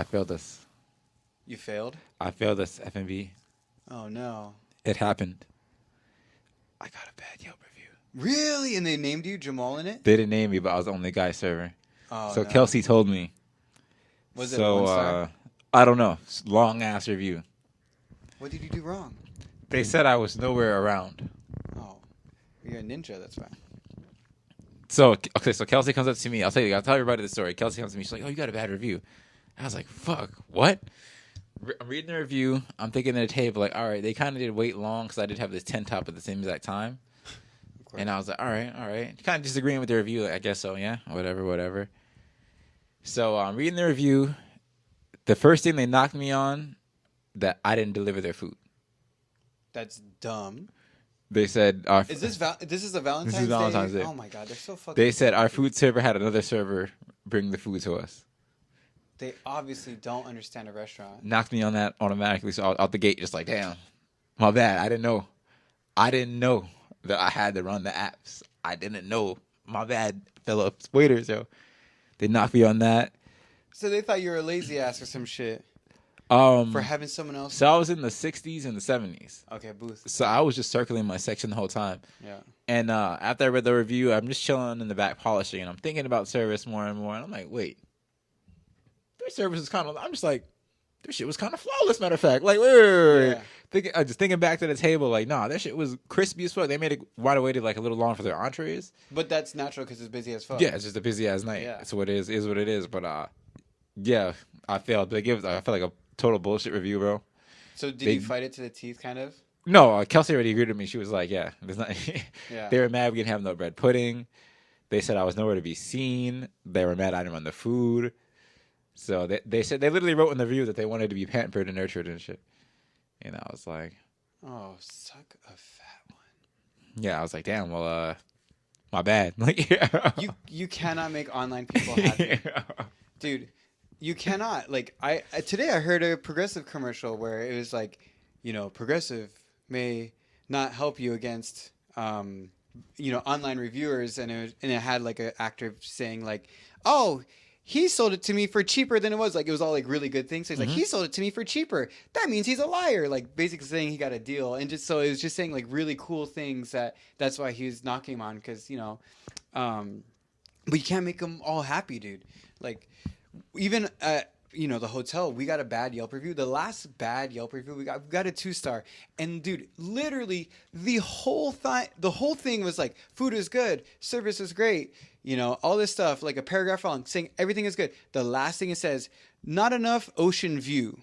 I failed this. You failed? I failed this F&B. Oh, no. It happened. I got a bad Yelp review. Really? And they named you Jamaal in it? They didn't name me, but I was the only guy server. Oh, so no. Kelsey told me. Was it a 1-star? I don't know. Long ass review. What did you do wrong? They said I was nowhere around. Oh. You're a ninja, that's fine. So Kelsey comes up to me. I'll tell everybody the story. Kelsey comes to me. She's like, "Oh, you got a bad review." I was like, "Fuck, what?" I'm reading the review. I'm thinking at the table, like, all right, they kind of did wait long because I did have this 10 top at the same exact time. And I was like, all right. Kind of disagreeing with the review. Like, I guess so, yeah. Whatever. So I'm reading the review. The first thing they knocked me on, that I didn't deliver their food. That's dumb. They said, this is a Valentine's Day? This is Valentine's Day. Oh, my God. They're so fucking... They said our food server had another server bring the food to us. They obviously don't understand a restaurant. Knocked me on that automatically. So out the gate, just like, damn, my bad. I didn't know that I had to run the apps. I didn't know. My bad, fellow waiters, yo. They knocked me on that. So they thought you were a lazy ass or some shit. For having someone else. So I was in the 60s and the 70s. Okay, booth. So I was just circling my section the whole time. Yeah. And after I read the review, I'm just chilling in the back polishing, and I'm thinking about service more and more. And I'm like, wait, their service is kind of. I'm just like, their shit was kind of flawless. Matter of fact, like, wait. Yeah. Just thinking back to the table, like, nah, their shit was crispy as fuck. They made it wide waited like a little long for their entrees. But that's natural because it's busy as fuck. Yeah, it's just a busy ass night. Yeah. So what is what it is. But yeah, I failed. I felt like a total bullshit review, bro. So did you fight it to the teeth, kind of? No, Kelsey already agreed with me. She was like, yeah, there's not. Yeah. They were mad we didn't have no bread pudding. They said I was nowhere to be seen. They were mad I didn't run the food. So they said, they literally wrote in the review that they wanted to be pampered and nurtured and shit. And I was like, oh, suck a fat one. Yeah, I was like, damn, well, my bad. Like, yeah. You cannot make online people happy. Yeah. Dude, you cannot. Like, today I heard a Progressive commercial where it was like, Progressive may not help you against, online reviewers. And it had like an actor saying like, oh, he sold it to me for cheaper than it was. Like, it was all like really good things. So he's like, he sold it to me for cheaper. That means he's a liar. Like, basically saying he got a deal. And just, so it was just saying like really cool things that's why he was knocking him on. Cause but you can't make them all happy, dude. Like, even at, the hotel, we got a bad Yelp review. The last bad Yelp review we got a 2-star. And dude, literally the whole thing was like, food is good, service is great, all this stuff, like a paragraph long, saying everything is good. The last thing it says, not enough ocean view.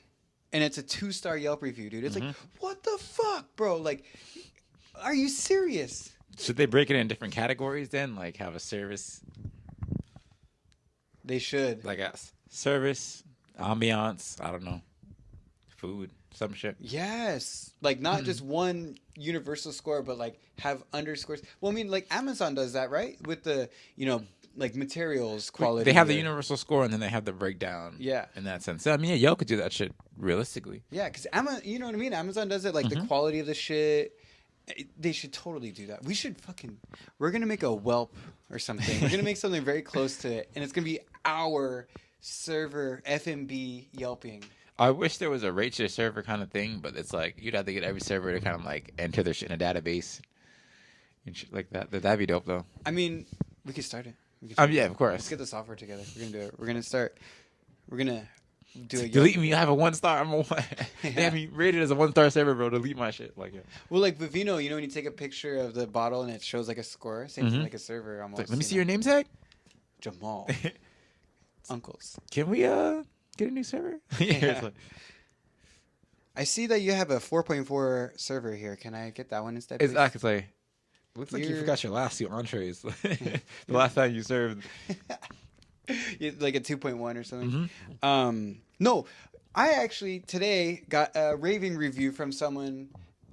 And it's a 2-star Yelp review, dude. It's like, what the fuck, bro? Like, are you serious? Should they break it in different categories then? Like, have a service? They should. Like a service, ambiance, I don't know, food, some shit. Yes. Like, not just one universal score, but like have underscores. Well, I mean, like Amazon does that, right? With the, like materials quality. They have the universal score and then they have the breakdown. Yeah. In that sense. So, I mean, yeah, Yelp could do that shit realistically. Yeah, because you know what I mean? Amazon does it, like the quality of the shit. They should totally do that. We're going to make a Whelp or something. We're going to make something very close to it. And it's going to be our server FMB Yelping. I wish there was a rate your server kind of thing, but it's like you'd have to get every server to kind of like enter their shit in a database and shit like that. That'd be dope, though. I mean, we could start it. Yeah, of course. Let's get the software together. We're going to do it. We're going to do a delete me. I have a 1-star. I'm a 1. They have me rated as a 1-star server, bro. Delete my shit. Like, yeah. Well, like Vivino, when you take a picture of the bottle and it shows like a score, same thing like a server almost. Like, let me see your name tag. Jamaal. Uncles. Can we get a new server? Yeah. I see that you have a 4.4 server here. Can I get that one instead? It's actually looks like you forgot your last 2 entrees. The last time you served. Like a 2.1 or something. No, I actually today got a raving review from someone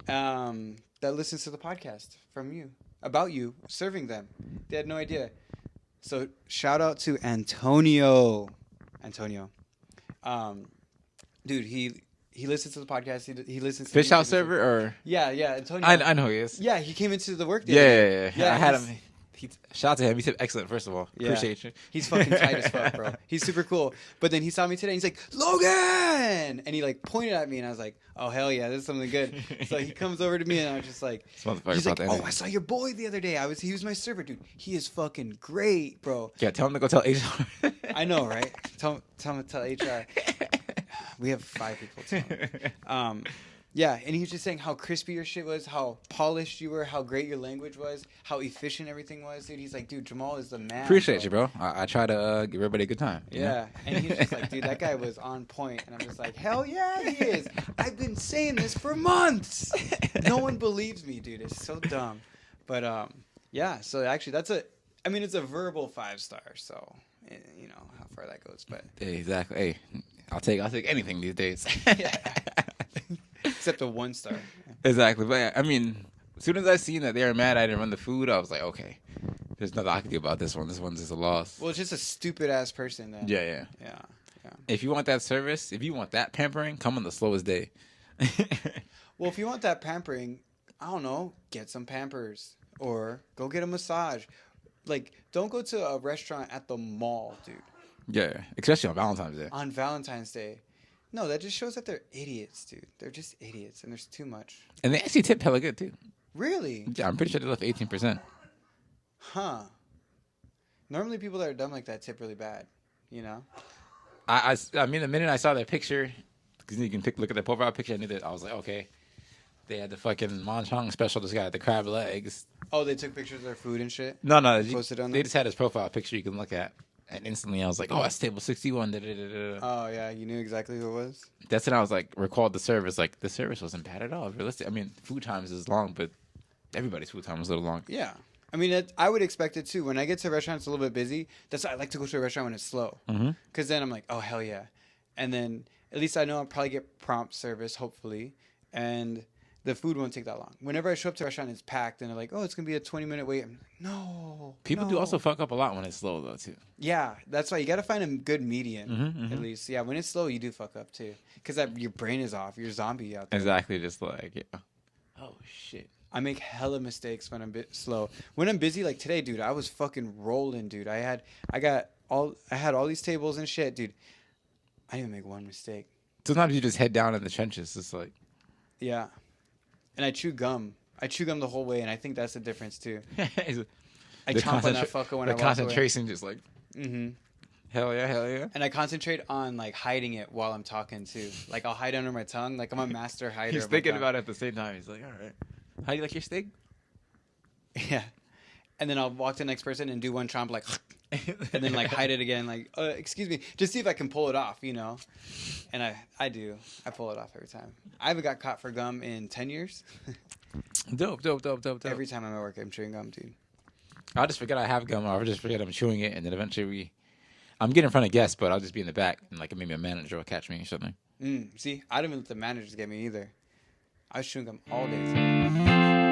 that listens to the podcast from you about you serving them. They had no idea. So shout out to Antonio. Dude, he listens to the podcast. He listens to Fish House server or yeah, Antonio. I know he is. Yeah, he came into the work day. Yeah. I had him. Shout out to him. He said excellent. First of all, Yeah. appreciate you. He's fucking tight as fuck, bro. He's super cool. But then he saw me today and he's like, Logan! And he like pointed at me and I was like, oh, hell yeah, this is something good. So he comes over to me and I was just like, he's like, oh, I saw your boy the other day. He was my server, dude. He is fucking great, bro. Yeah, tell him to go tell HR. I know, right? Tell him to tell HR. We have 5 people tell him. Yeah, and he was just saying how crispy your shit was, how polished you were, how great your language was, how efficient everything was, dude. He's like, dude, Jamaal is the man. Appreciate you, bro. I try to give everybody a good time. Yeah, know? And he's just like, dude, that guy was on point. And I'm just like, hell yeah, he is. I've been saying this for months. No one believes me, dude. It's so dumb. But, yeah, so actually it's a verbal 5-star, so, you know, how far that goes. But exactly. Hey, I'll take anything these days. Yeah. Except a 1-star. Exactly. But yeah, I mean, as soon as I seen that they were mad I didn't run the food, I was like, okay, there's nothing I can do about this one. This one's just a loss. Well, it's just a stupid ass person then. Yeah. If you want that service, if you want that pampering, come on the slowest day. Well, if you want that pampering, I don't know, get some Pampers or go get a massage. Like, don't go to a restaurant at the mall, dude. Yeah, especially on Valentine's Day. On Valentine's Day. No, that just shows that they're idiots, dude. They're just idiots, and there's too much. And they actually tip hella good, too. Really? Yeah, I'm pretty sure they left 18%. Huh. Normally people that are dumb like that tip really bad, you know? I mean, the minute I saw their picture, because you can look at their profile picture, I knew that. I was like, okay. They had the fucking Manchong special. This guy had the crab legs. Oh, they took pictures of their food and shit? No. Posted on they there? just had his profile picture you can look at. And instantly I was like, oh, that's table 61. Da, da, da, da. Oh, yeah. You knew exactly who it was? That's when I was like, recalled the service. Like, the service wasn't bad at all. Realistic. I mean, food times is long, but everybody's food time was a little long. Yeah. I mean, I would expect it too. When I get to a restaurant, it's a little bit busy. That's why I like to go to a restaurant when it's slow. Because then I'm like, oh, hell yeah. And then at least I know I'll probably get prompt service, hopefully. And the food won't take that long. Whenever I show up to a restaurant, it's packed. And they're like, oh, it's going to be a 20-minute wait. I'm like, no. People do also fuck up a lot when it's slow, though, too. Yeah. That's why you got to find a good median, at least. Yeah. When it's slow, you do fuck up, too. Because your brain is off. You're a zombie out there. Exactly. Just like, yeah. Oh, shit. I make hella mistakes when I'm slow. When I'm busy, like today, dude, I was fucking rolling, dude. I had all these tables and shit, dude. I didn't even make one mistake. Sometimes you just head down in the trenches. It's like, yeah. And I chew gum. I chew gum the whole way, and I think that's the difference too. I chomp on that fucker when I walk away. The concentration just like, hell yeah. And I concentrate on like hiding it while I'm talking too. Like I'll hide under my tongue. Like I'm a master hider. He's thinking about it at the same time. He's like, all right. How do you like your steak? Yeah. And then I'll walk to the next person and do one chomp like, and then like hide it again. Like, excuse me, just see if I can pull it off, you know? And I do. I pull it off every time. I haven't got caught for gum in 10 years. Dope. Every time I'm at work, I'm chewing gum, dude. I'll just forget I have gum, or I'll just forget I'm chewing it, and then eventually I'm getting in front of guests, but I'll just be in the back, and like maybe a manager will catch me or something. See, I didn't even let the managers get me either. I was chewing gum all day today.